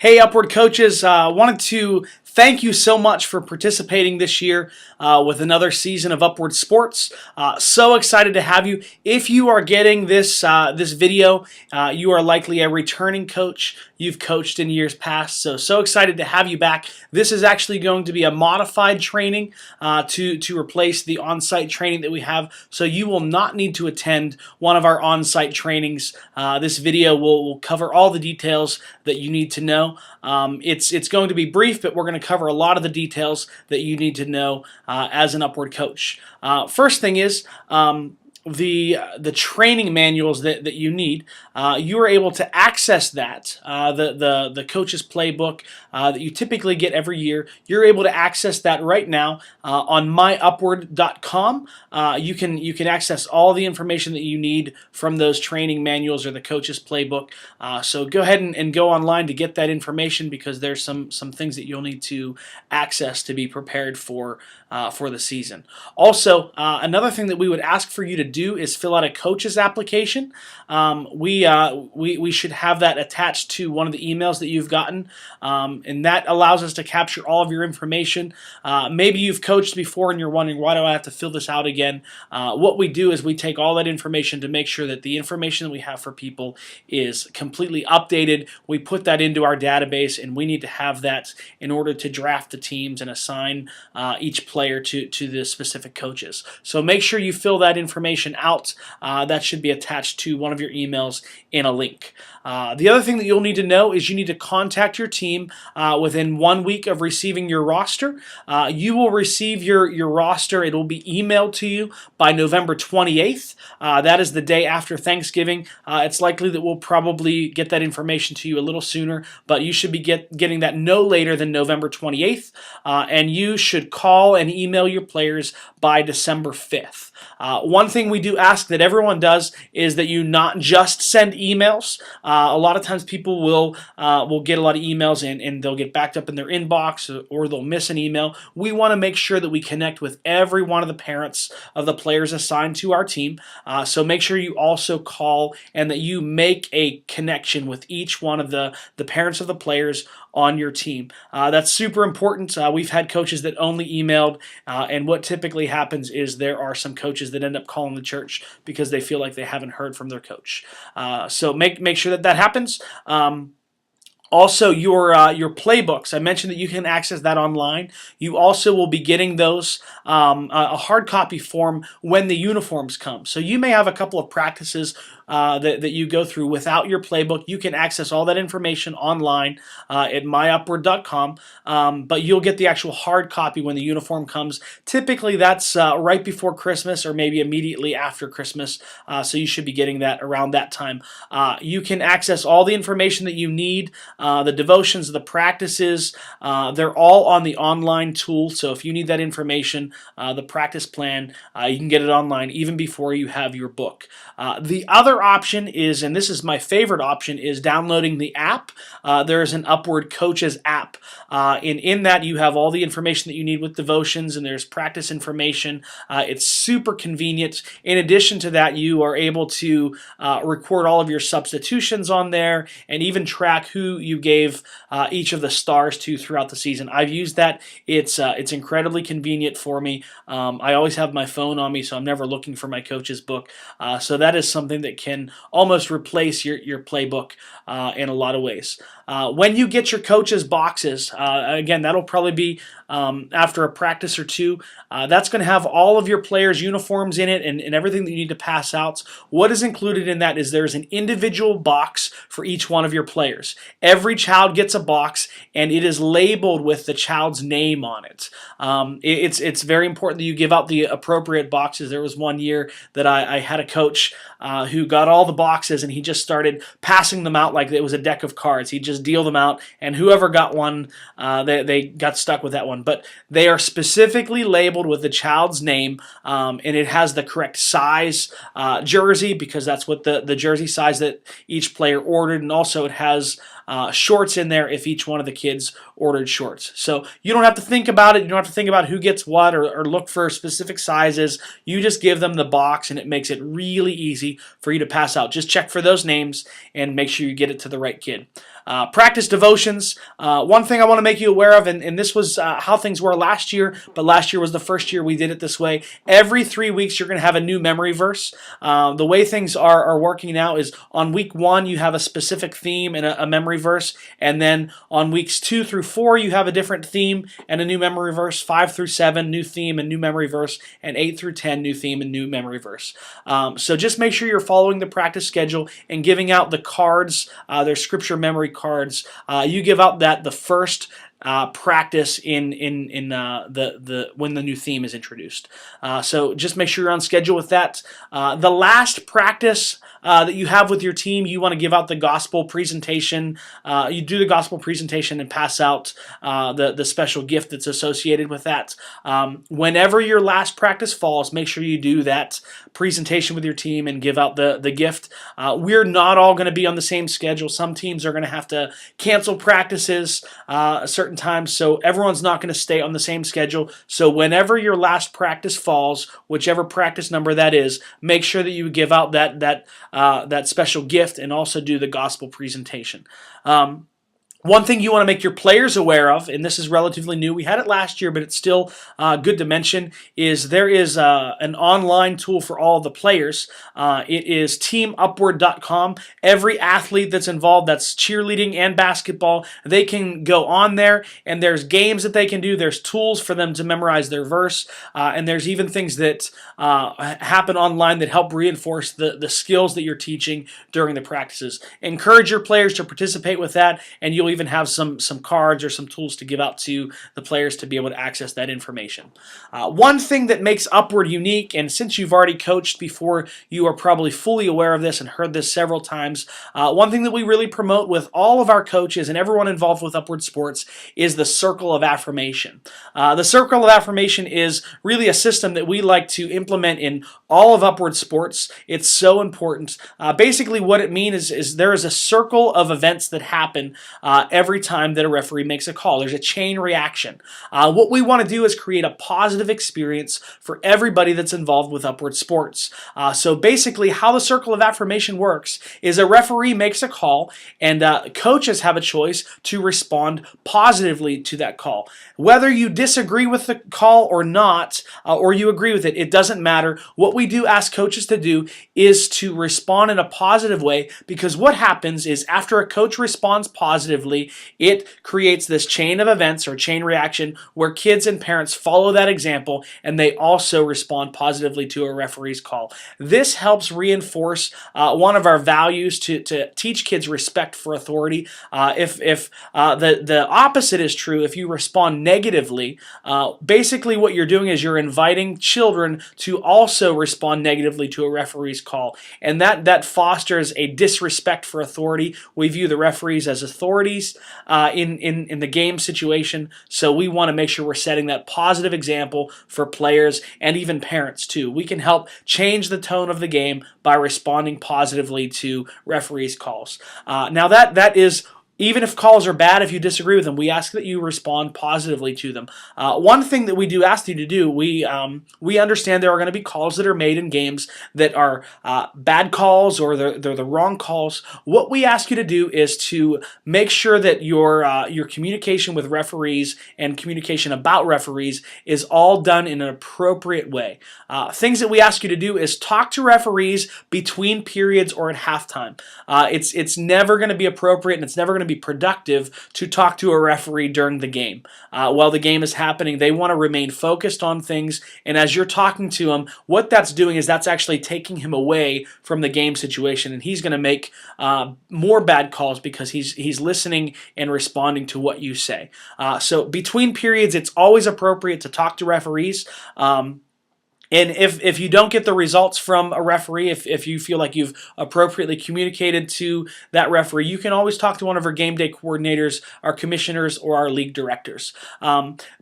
Hey, Upward coaches, wanted to thank you so much for participating this year with another season of Upward Sports. So excited to have you. If you are getting this video, you are likely a returning coach. You've coached in years past, so excited to have you back. This is actually going to be a modified training to replace the on-site training that we have, so you will not need to attend one of our on-site trainings. This video will cover all the details that you need to know. It's going to be brief, but we're going to cover a lot of the details that you need to know as an Upward coach. First thing is the training manuals that you need. You are able to access that, the coach's playbook that you typically get every year. You're able to access that right now on myupward.com. You can access all the information that you need from those training manuals or the coach's playbook. So go ahead and go online to get that information, because there's some things that you'll need to access to be prepared for the season. Also, another thing that we would ask for you to do is fill out a coach's application. We should have that attached to one of the emails that you've gotten, and that allows us to capture all of your information. Maybe you've coached before and you're wondering, why do I have to fill this out again? What we do is we take all that information to make sure that the information that we have for people is completely updated. We put that into our database, and we need to have that in order to draft the teams and assign each player to the specific coaches. So make sure you fill that information out. That should be attached to one of your emails in a link. The other thing that you'll need to know is you need to contact your team within 1 week of receiving your roster. You will receive your roster. It will be emailed to you by November 28th. That is the day after Thanksgiving. It's likely that we'll probably get that information to you a little sooner, but you should be getting that no later than November 28th, and you should call and email your players by December 5th. One thing we do ask that everyone does is that you not just send emails. A lot of times people will get a lot of emails and they'll get backed up in their inbox, or they'll miss an email. We want to make sure that we connect with every one of the parents of the players assigned to our team. So make sure you also call and that you make a connection with each one of the parents of the players on your team. That's super important. We've had coaches that only emailed, and what typically happens is there are some coaches that end up calling the church because they feel like they haven't heard from their coach. So make sure that happens. Also, your playbooks. I mentioned that you can access that online. You also will be getting those, a hard copy form when the uniforms come. So you may have a couple of practices that you go through without your playbook. You can access all that information online at myupward.com, but you'll get the actual hard copy when the uniform comes. Typically, that's right before Christmas or maybe immediately after Christmas, so you should be getting that around that time. You can access all the information that you need, the devotions, the practices. They're all on the online tool, so if you need that information, the practice plan, you can get it online even before you have your book. The other option is, and this is my favorite option, is downloading the app. There is an Upward Coaches app. In that you have all the information that you need with devotions, and there's practice information. It's super convenient. In addition to that, you are able to record all of your substitutions on there and even track who you gave each of the stars to throughout the season. I've used that. It's incredibly convenient for me. I always have my phone on me, so I'm never looking for my coach's book. So that is something that can almost replace your playbook in a lot of ways. When you get your coach's boxes, again, that'll probably be after a practice or two. That's going to have all of your players' uniforms in it and everything that you need to pass out. What is included in that is there's an individual box for each one of your players. Every child gets a box, and it is labeled with the child's name on it. It's very important that you give out the appropriate boxes. There was one year that I had a coach who got all the boxes, and he just started passing them out like it was a deck of cards. He'd just deal them out, and whoever got one, they got stuck with that one. But they are specifically labeled with the child's name, and it has the correct size jersey, because that's what the jersey size that each player ordered, and also it has shorts in there if each one of the kids ordered shorts. So you don't have to think about it. You don't have to think about who gets what or look for specific sizes. You just give them the box, and it makes it really easy for you to pass out. Just check for those names and make sure you get it to the right kid. Practice devotions. One thing I want to make you aware of, and this was how things were last year, but last year was the first year we did it this way. Every 3 weeks, you're going to have a new memory verse. The way things are working now is on week 1, you have a specific theme and a memory verse, and then on weeks 2 through 4, you have a different theme and a new memory verse. 5 through 7, new theme and new memory verse, and 8 through 10, new theme and new memory verse. So just make sure you're following the practice schedule and giving out the cards, their scripture memory cards. You give out that the first practice in the when the new theme is introduced. So just make sure you're on schedule with that. The last practice that you have with your team, you want to give out the gospel presentation. You do the gospel presentation and pass out the special gift that's associated with that. Whenever your last practice falls, make sure you do that presentation with your team and give out the gift. We're not all going to be on the same schedule. Some teams are going to have to cancel practices certain times, so everyone's not going to stay on the same schedule. So whenever your last practice falls, whichever practice number that is, make sure that you give out that special gift and also do the gospel presentation. One thing you want to make your players aware of, and this is relatively new, we had it last year, but it's still good to mention, is there is an online tool for all of the players. It is teamupward.com. Every athlete that's involved, that's cheerleading and basketball, they can go on there, and there's games that they can do. There's tools for them to memorize their verse, and there's even things that happen online that help reinforce the skills that you're teaching during the practices. Encourage your players to participate with that, and you'll even have some cards or some tools to give out to the players to be able to access that information. One thing that makes Upward unique, and since you've already coached before, you are probably fully aware of this and heard this several times. One thing that we really promote with all of our coaches and everyone involved with Upward Sports is the Circle of Affirmation. The Circle of Affirmation is really a system that we like to implement in all of Upward Sports. It's so important. Basically what it means is there is a circle of events that happen every time that a referee makes a call. There's a chain reaction. What we want to do is create a positive experience for everybody that's involved with Upward Sports. So basically how the Circle of Affirmation works is a referee makes a call, and coaches have a choice to respond positively to that call. Whether you disagree with the call or not, or you agree with it, it doesn't matter. What we do ask coaches to do is to respond in a positive way, because what happens is after a coach responds positively, it creates this chain of events or chain reaction where kids and parents follow that example and they also respond positively to a referee's call. This helps reinforce one of our values to teach kids respect for authority. If the opposite is true, if you respond negatively, basically what you're doing is you're inviting children to also respond negatively to a referee's call, and that fosters a disrespect for authority. We view the referees as authorities in the game situation, so we want to make sure we're setting that positive example for players and even parents too. We can help change the tone of the game by responding positively to referees' calls. Now that is, even if calls are bad, if you disagree with them, we ask that you respond positively to them. One thing that we do ask you to do, we understand there are going to be calls that are made in games that are bad calls or they're the wrong calls. What we ask you to do is to make sure that your communication with referees and communication about referees is all done in an appropriate way. Things that we ask you to do is talk to referees between periods or at halftime. It's never going to be appropriate, and it's never going to be productive to talk to a referee during the game. While the game is happening, they want to remain focused on things, and as you're talking to him, what that's doing is that's actually taking him away from the game situation, and he's going to make more bad calls because he's listening and responding to what you say. So between periods, it's always appropriate to talk to referees. And if you don't get the results from a referee, if you feel like you've appropriately communicated to that referee, you can always talk to one of our game day coordinators, our commissioners, or our league directors.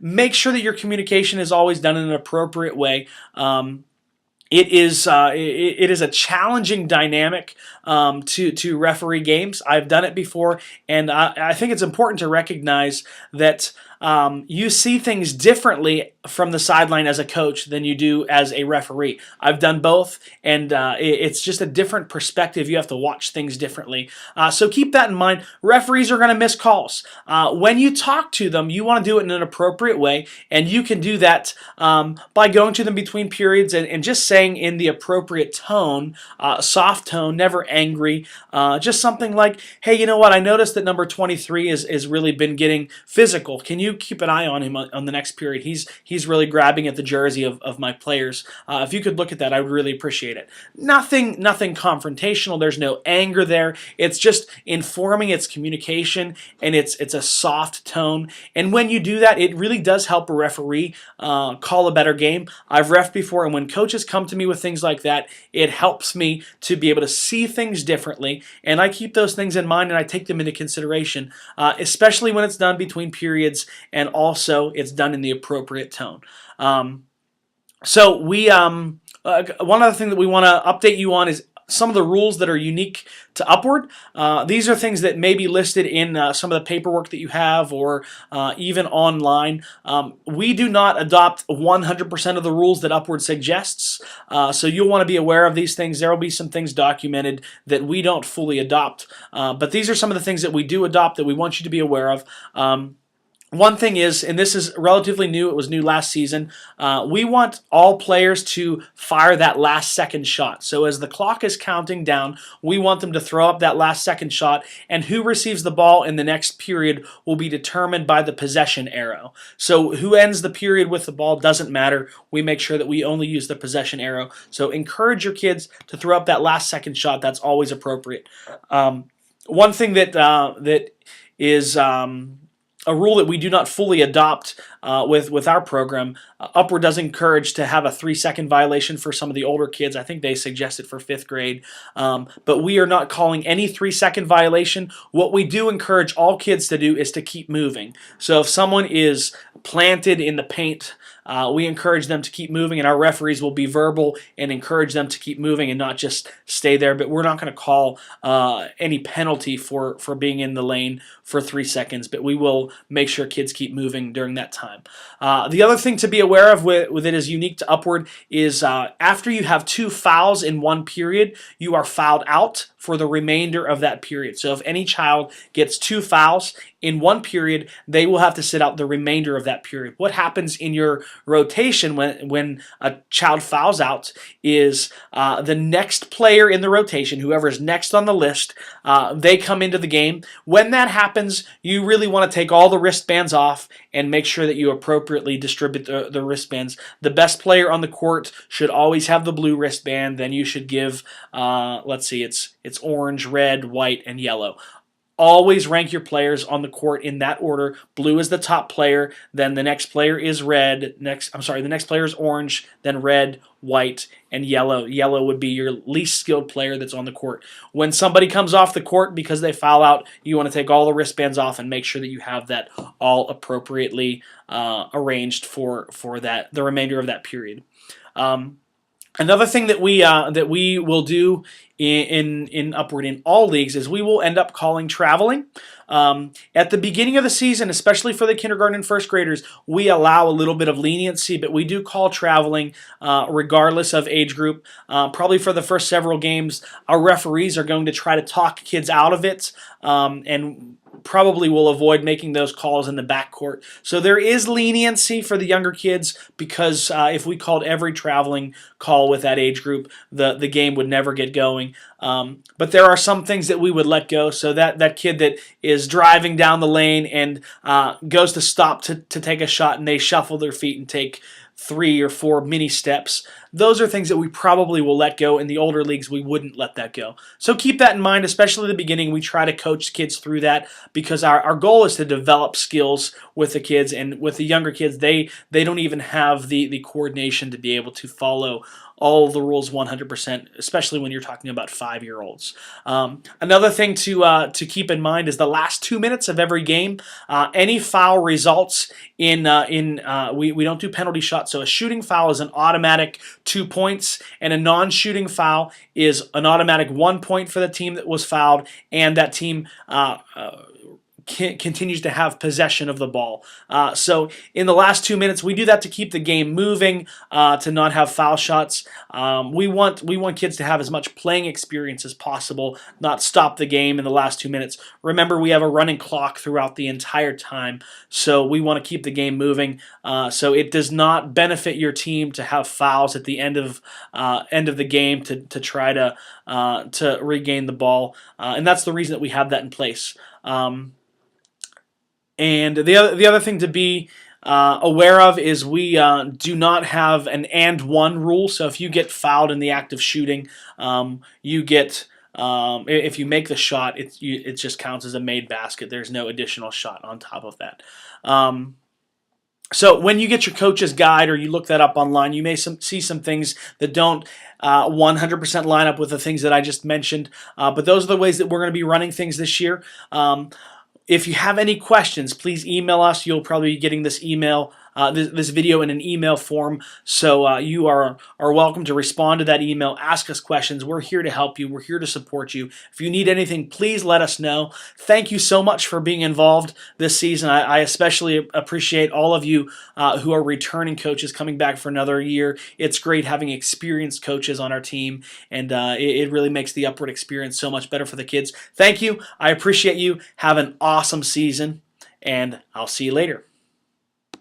Make sure that your communication is always done in an appropriate way. It is a challenging dynamic to referee games. I've done it before, and I think it's important to recognize that you see things differently from the sideline as a coach than you do as a referee. I've done both, and it's just a different perspective. You have to watch things differently. So keep that in mind. Referees are going to miss calls. When you talk to them, you want to do it in an appropriate way, and you can do that by going to them between periods and just saying in the appropriate tone, soft tone, never angry, just something like, hey, you know what, I noticed that number 23 is really been getting physical. Can you keep an eye on him on the next period? He's really grabbing at the jersey of my players. If you could look at that, I would really appreciate it. Nothing confrontational. There's no anger there. It's just informing, it's communication, and it's a soft tone. And when you do that, it really does help a referee call a better game. I've ref before, and when coaches come to me with things like that, it helps me to be able to see things differently, and I keep those things in mind and I take them into consideration, especially when it's done between periods and also it's done in the appropriate tone. So one other thing that we want to update you on is some of the rules that are unique to Upward. These are things that may be listed in some of the paperwork that you have or even online. We do not adopt 100% of the rules that Upward suggests, so you'll want to be aware of these things. There will be some things documented that we don't fully adopt, but these are some of the things that we do adopt that we want you to be aware of. One thing is, and this is relatively new, it was new last season, we want all players to fire that last second shot. So as the clock is counting down, we want them to throw up that last second shot, and who receives the ball in the next period will be determined by the possession arrow. So who ends the period with the ball doesn't matter. We make sure that we only use the possession arrow. So encourage your kids to throw up that last second shot. That's always appropriate. One thing that is a rule that we do not fully adopt with our program. Upward does encourage to have a 3-second violation for some of the older kids. I think they suggest it for 5th grade. But we are not calling any 3-second violation. What we do encourage all kids to do is to keep moving. So if someone is planted in the paint, we encourage them to keep moving, and our referees will be verbal and encourage them to keep moving and not just stay there. But we're not going to call any penalty for being in the lane for 3 seconds, but we will make sure kids keep moving during that time. The other thing to be aware of with it is unique to Upward is after you have 2 fouls in one period, you are fouled out for the remainder of that period. So if any child gets 2 fouls in one period, they will have to sit out the remainder of that period. What happens in your rotation when a child fouls out is the next player in the rotation, whoever is next on the list, they come into the game. When that happens, you really want to take all the wristbands off and make sure that you appropriately distribute the wristbands. The best player on the court should always have the blue wristband. Then you should give, let's see, it's orange, red, white, and yellow. Always rank your players on the court in that order. Blue is the top player, then the next player is red. The next player is orange, then red, white, and yellow. Yellow would be your least skilled player that's on the court. When somebody comes off the court because they foul out, you want to take all the wristbands off and make sure that you have that all appropriately arranged for the remainder of that period. Another thing that we will do in Upward in all leagues is we will end up calling traveling. At the beginning of the season, especially for the kindergarten and first graders, we allow a little bit of leniency, but we do call traveling regardless of age group. Probably for the first several games, our referees are going to try to talk kids out of it, and probably will avoid making those calls in the backcourt. So there is leniency for the younger kids because if we called every traveling call with that age group, the game would never get going. But there are some things that we would let go. So that kid that is driving down the lane and goes to stop to take a shot and they shuffle their feet and take 3 or 4 mini steps. Those are things that we probably will let go. In the older leagues, we wouldn't let that go. So keep that in mind, especially at the beginning. We try to coach kids through that because our goal is to develop skills with the kids. And with the younger kids, they don't even have the coordination to be able to follow all of the rules 100%, especially when you're talking about 5-year-olds. Another thing to keep in mind is the last 2 minutes of every game. Any foul results in we don't do penalty shots, so a shooting foul is an automatic 2 points, and a non-shooting foul is an automatic 1 point for the team that was fouled, and that team continues to have possession of the ball. So in the last 2 minutes, we do that to keep the game moving, to not have foul shots. We want kids to have as much playing experience as possible, not stop the game in the last 2 minutes. Remember, we have a running clock throughout the entire time, so we want to keep the game moving. So it does not benefit your team to have fouls at the end of the game to try to regain the ball, and that's the reason that we have that in place. And the other thing to be aware of is we do not have an and one rule. So if you get fouled in the act of shooting, you get if you make the shot, it just counts as a made basket. There's no additional shot on top of that. So when you get your coach's guide or you look that up online, you may see some things that don't 100% line up with the things that I just mentioned. But those are the ways that we're going to be running things this year. If you have any questions, please email us. You'll probably be getting this email, this video in an email form, so you are welcome to respond to that email. Ask us questions. We're here to help you. We're here to support you. If you need anything, please let us know. Thank you so much for being involved this season. I especially appreciate all of you who are returning coaches coming back for another year. It's great having experienced coaches on our team, and it really makes the Upward experience so much better for the kids. Thank you. I appreciate you. Have an awesome season, and I'll see you later.